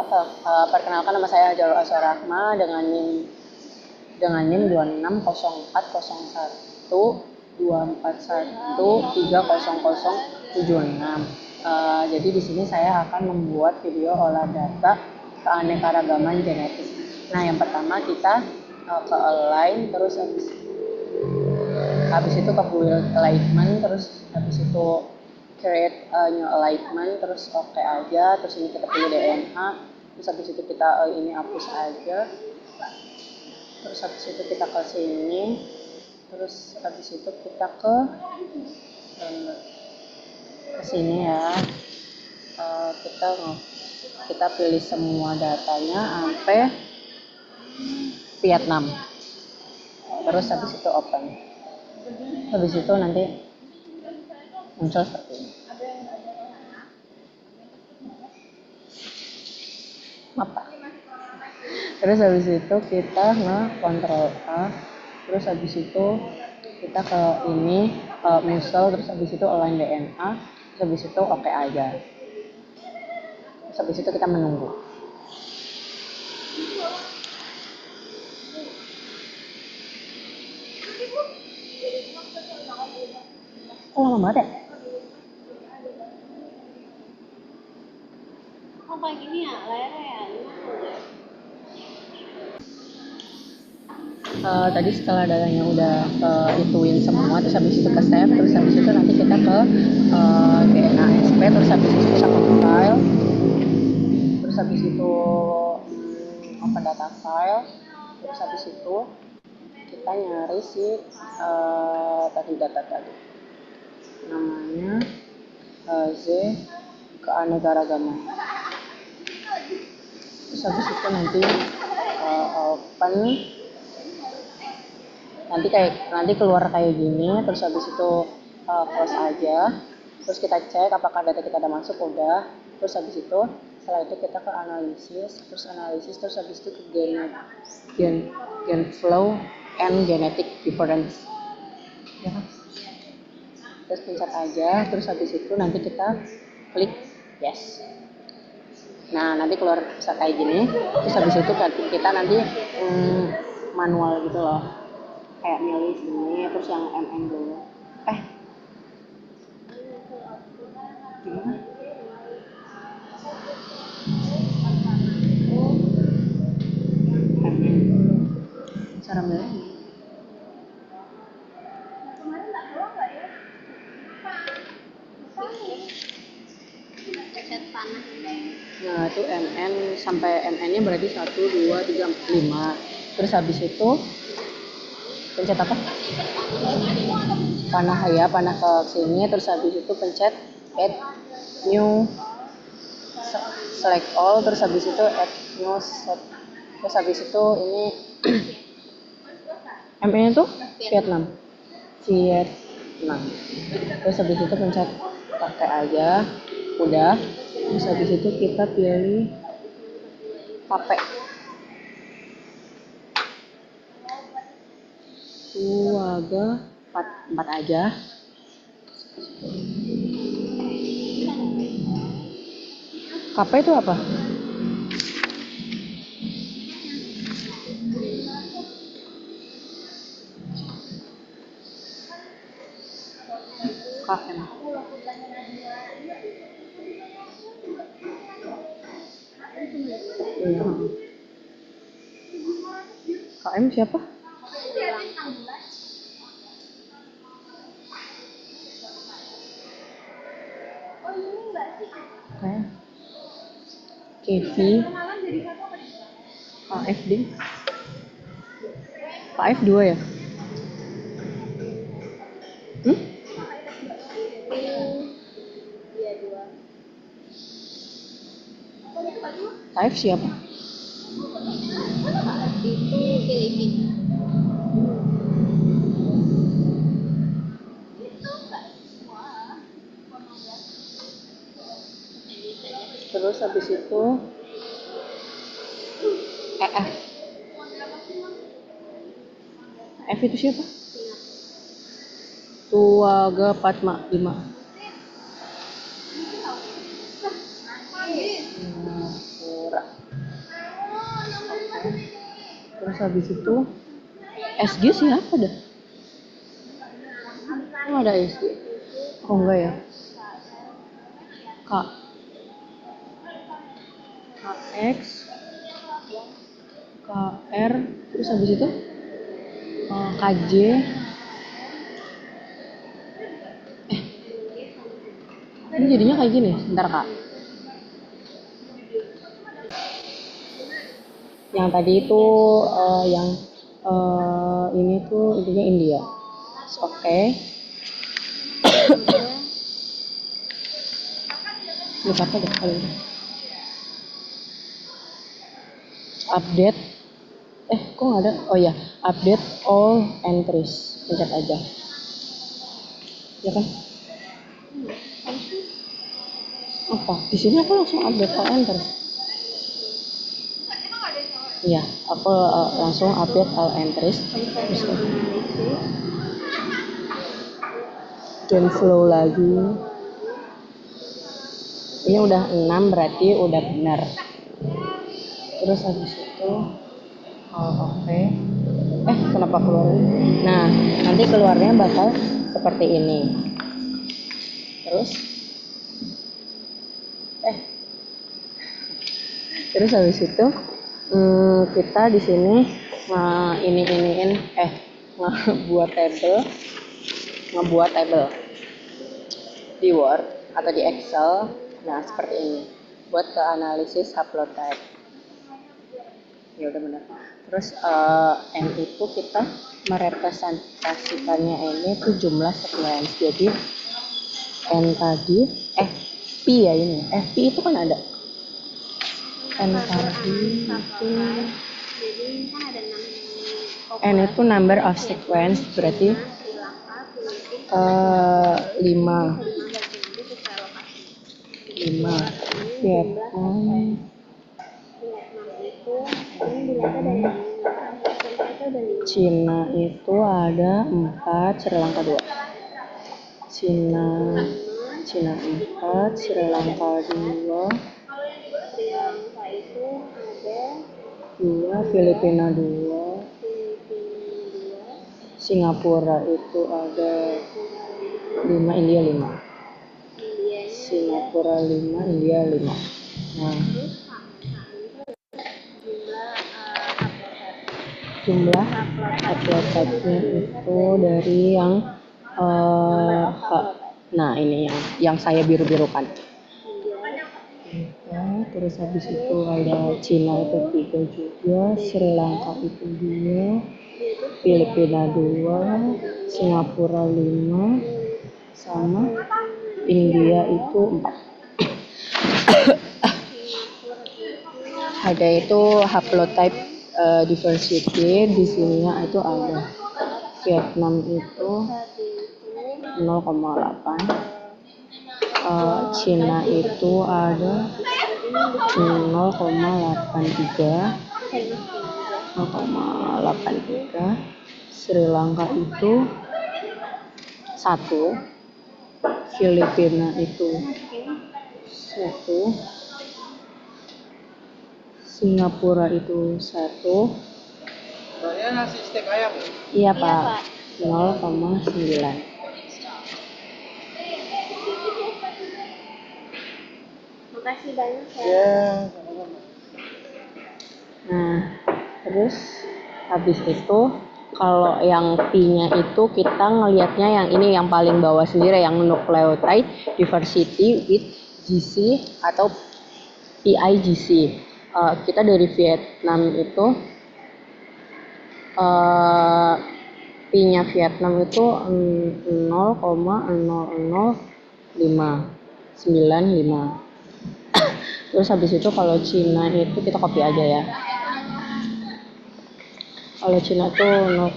Perkenalkan, nama saya Jalur Asya Rahma dengan NIM 2640124130076. Jadi di sini saya akan membuat video olah data keanekaragaman genetik. Nah, yang pertama kita ke align, terus habis itu ke build alignment, terus habis itu create a new alignment, terus oke aja, terus ini kita pilih DNA, terus habis itu kita ini hapus aja, terus habis itu kita ke sini, terus habis itu kita ke sini ya. Kita pilih semua datanya sampai Vietnam, terus habis itu open, habis itu nanti muncul seperti ini. Apa? Terus habis itu kita nge-Ctrl A, terus habis itu kita ke ini muscle, terus habis itu align DNA, terus habis itu oke aja, terus habis itu kita menunggu. Oh, lama banget ya? Oh, kayak gini ya layarnya ya. Tadi setelah datanya udah ituin semua, terus habis itu ke save, terus habis itu nanti kita ke DNA SP, terus habis itu kita ke file, terus habis itu open data file, terus habis itu kita nyari si data tadi namanya Z keanekaragaman, terus habis itu nanti open, nanti keluar kayak gini, terus habis itu close aja, terus kita cek apakah data kita ada masuk, udah, terus habis itu setelah itu kita ke analisis, terus habis itu ke gen flow and genetic difference ya kan? Terus pencet aja, terus habis itu nanti kita klik yes. Nah, nanti keluar bisa kayak gini, terus habis itu kita nanti manual gitu loh, kayak milih sini, terus yang MM dulu. Gimana? Cara milihnya? Nah, itu MN sampai MN-nya berarti 1, 2, 3, 5. Terus habis itu pencet apa? Panah ke sini, terus habis itu pencet add new, select all, terus habis itu add new set, terus habis itu ini MN itu Vietnam, terus habis itu pencet pakai aja, udah. Terus habis itu kita pilih pakai 4 aja. KP itu apa? KM. KM siapa? KV AFD KF 2 ya? KF siapa? Itu Filipina. Terus habis itu F. F itu siapa? Tuaga Patma 5. Pura. Terus habis itu SG siapa dah? Oh ada SG. Oh enggak ya. K KX KR terus habis itu KJ ini jadinya kayak gini. Sebentar Kak. Yang tadi itu yang ini tuh intinya India. Oke. Ini apa deh kali ini? Update. Kok nggak ada? Oh ya, update all entries. Pencet aja. Ya kan? Apa? Di sini aku langsung update all entries. Iya, aku langsung update all entries. Dan flow lagi. Ini udah 6 berarti udah benar. Terus habis itu oke. Kenapa keluar? Nah, nanti keluarnya bakal seperti ini. Terus habis itu kita di sini ngebuat table di Word atau di Excel. Nah, seperti ini. Buat ke analisis haplotype. Ya udah benar. Terus N itu kita merepresentasikannya ini tuh jumlah sequence. Jadi N tadi P ya ini. P itu kan ada. N tadi itu N itu number of sequence berarti 5 Vietnam Cina itu ada 4, Sri Lanka 2. Cina 4, Sri Lanka 2, Filipina 2, Singapura itu ada 5, India 5. Singapura 5, India 5. Nah, jumlah haplotype-nya itu dari yang nah ini yang saya biru-birukan. Terus habis itu ada Cina itu 3 juga, Sri Lanka itu 2, Filipina 2, Singapura 5, sama India itu 4. Ada itu haplotype diversity di sininya itu ada Vietnam itu 0,8, Cina itu ada 0,83, Sri Lanka itu 1, Filipina itu 1, Singapura itu 1. Soalnya nasi steak ayam. Iya Pak, 0,9. Makasih banyak ya. Ya. Nah, terus habis itu kalau yang P-nya itu kita ngelihatnya yang ini yang paling bawah sendiri, yang nucleotide diversity with GC atau PIGC. Kita dari Vietnam itu P-nya Vietnam itu 0,0059. Terus habis itu kalau Cina itu kita copy aja ya. Kalau Cina tuh 0,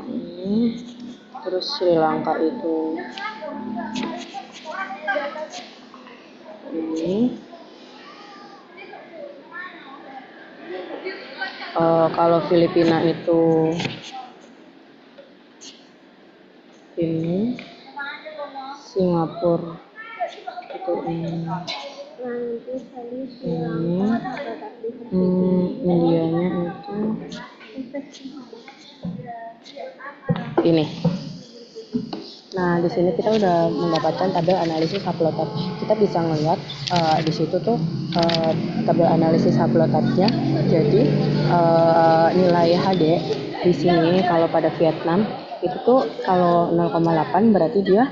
ini. Terus Sri Lanka itu ini. Kalau Filipina itu ini, Singapura itu ini, Indianya itu Ini. Nah, di sini kita udah mendapatkan tabel analisis haplotype. Kita bisa ngeliat di situ tuh tabel analisis haplotype-nya. Jadi nilai HD di sini kalau pada Vietnam itu tuh kalau 0,8 berarti dia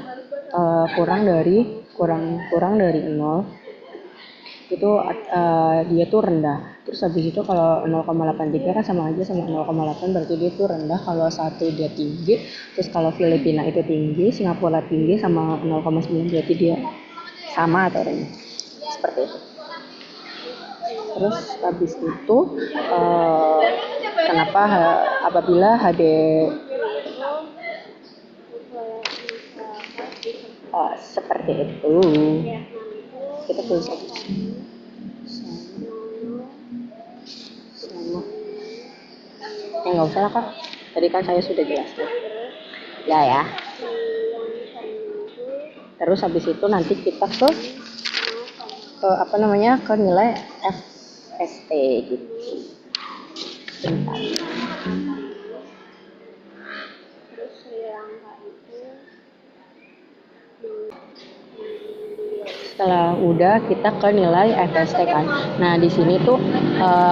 kurang dari 0 itu dia tuh rendah. Terus habis itu kalau 0,83 kan sama aja sama 0,8 berarti dia tuh rendah. Kalau 1 dia tinggi, terus kalau Filipina itu tinggi, Singapura tinggi, sama 0,9 berarti dia sama atau rendah. Seperti itu. Terus habis itu kenapa apabila HD seperti itu kita tulis aja sama ya, nggak usah lah Kak, tadi kan saya sudah jelaskan ya. Terus habis itu nanti kita ke nilai FST gitu. Bentar. Terus Sri Lanka itu setelah udah kita ke nilai FST kan. Nah di sini tuh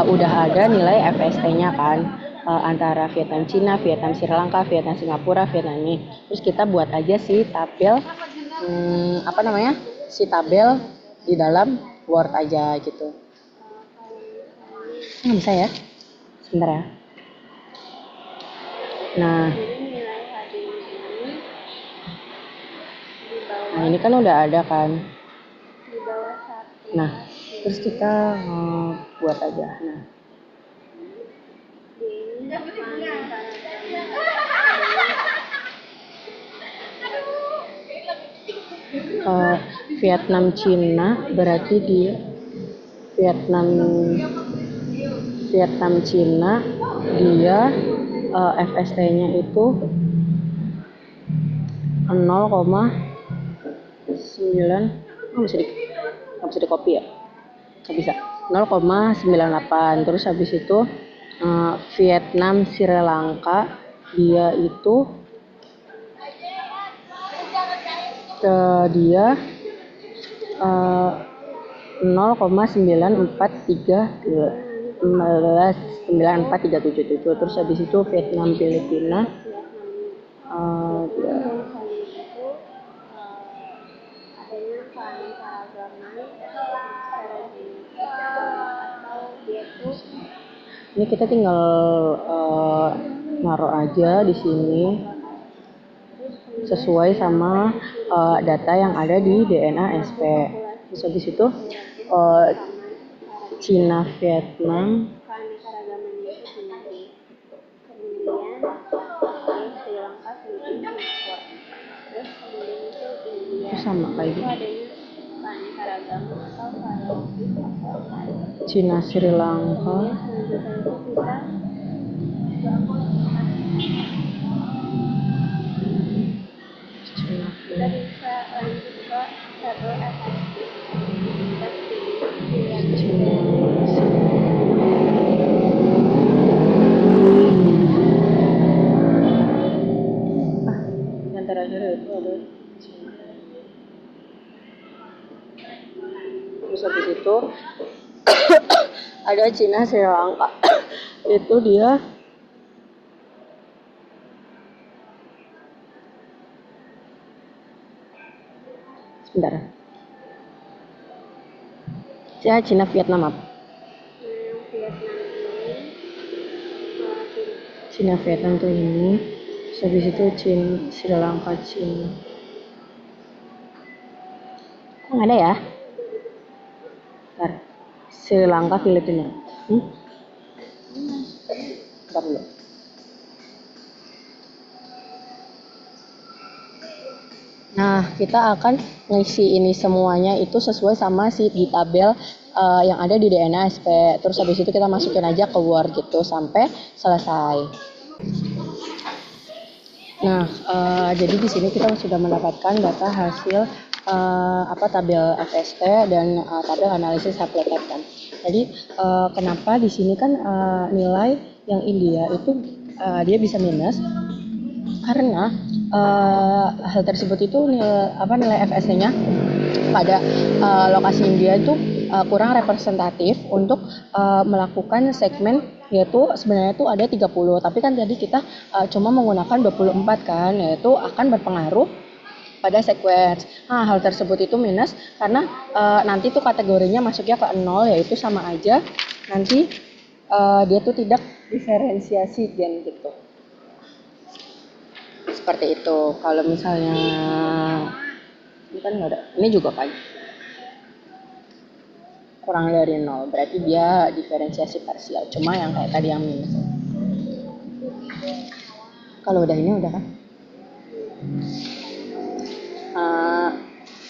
udah ada nilai FST-nya kan, antara Vietnam Cina, Vietnam Sri Lanka, Vietnam Singapura, Vietnam ini. Terus kita buat aja si tabel si tabel di dalam Word aja gitu. Nggak bisa ya? Sebentar ya. Nah, nilai HD ini di bawah nah ini kan udah ada kan. di bawah 1. Nah, terus kita buat aja. Nah, Di ini Vietnam Cina berarti dia Vietnam Cina dia FST-nya itu 0,9 nggak bisa di copy ya, nggak bisa 0,98. Terus habis itu Vietnam Sri Lanka dia itu dia 0,9437. Terus habis itu Vietnam Filipina dia adanya keanekaragaman secara genetik atau dia tuh ini kita tinggal naruh aja di sini sesuai sama data yang ada di DNA SP. Terus habis itu Cina Vietnam keanekaragaman itu tinggi. Kemudian Sri Lanka, Filipina, Singapura. Terus kemudian itu India. itu sama kayak Itu gitu. adanya keanekaragaman atau variasi. Cina Sri Lanka Selanjutnya itu kita Cina kita bisa lanjut ke tabel FST. Kita pilih Cina yang terakhir itu ada Cina. Terus habis itu ada Cina Sri Lanka itu dia sebentar ya, Cina Vietnam apa? Cina Vietnam tuh ini. Terus habis itu Cina Sri Lanka Cina. Kok nggak ada ya? Bentar. Sri Lanka Filipina. Bentar dulu. Nah, kita akan ngisi ini semuanya itu sesuai sama si di tabel yang ada di DNA SP. Terus habis itu kita masukin aja ke Word gitu sampai selesai. Nah, jadi di sini kita sudah mendapatkan data hasil tabel FST dan tabel analisis haplotype kan. Jadi kenapa di sini kan nilai yang India itu dia bisa minus karena hal tersebut itu nilai FSC-nya pada lokasi India itu kurang representatif untuk melakukan segmen, yaitu sebenarnya itu ada 30, tapi kan tadi kita cuma menggunakan 24 kan, yaitu akan berpengaruh pada sequence. Nah, hal tersebut itu minus karena nanti tuh kategorinya masuknya ke 0, yaitu sama aja nanti dia tuh tidak diferensiasi gen gitu. Seperti itu. Kalau misalnya ini kan nggak ada, ini juga kan kurang dari 0, berarti dia diferensiasi parsial. Cuma yang kayak tadi yang minus. Kalau udah ini udah kan.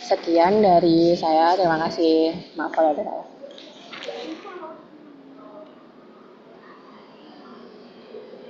Sekian dari saya, terima kasih, maaf kalau ada salah.